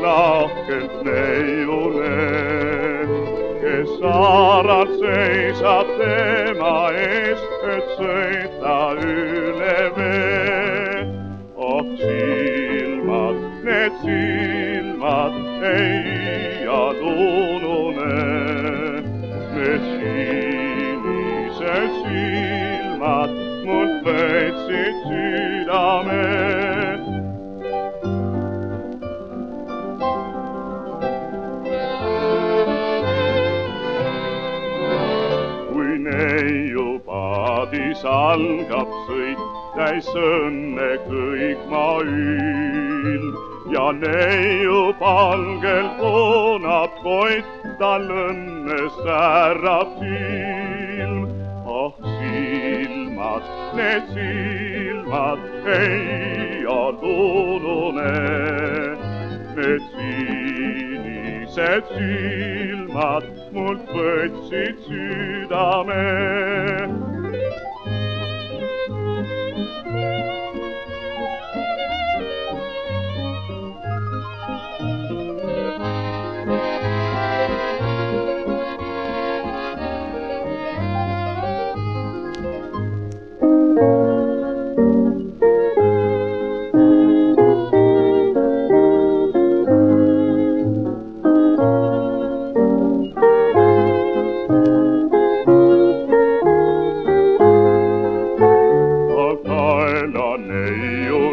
lahkelt neiule, kes saaralt seisab tema eest, et sõita üle vee. Oh silmad, need silmad ei adunune, need sinised silmad mult võtsid südame. Kui neiu paadis algab sõit, täis õnne kõik maa ül ja neiu palgel koonab koit, tal õnnes särab silm. Oh silmad, need silmad ei adunune, need sinised silmad mult võtsid südame.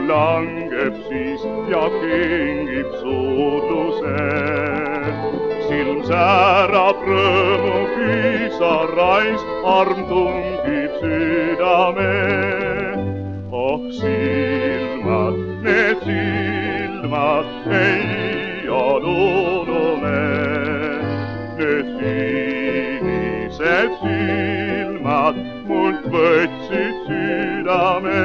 Langeb siis ja kingib suudluse, silm särab rõõmu pisaraist, arm tungib südame. Oh silmad, need silmad ei adunune, need sinised silmad mult võtsid südame.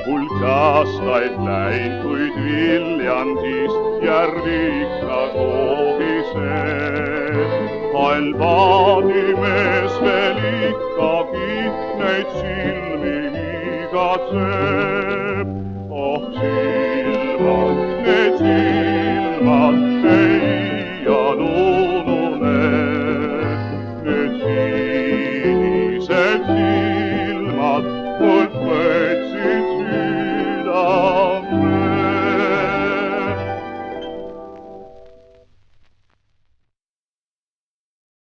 Hulk aastaid läinud, kuid Viljandist järv ikka kogiseb. Hall paadimees veel ikkagi neid silmi igatseb.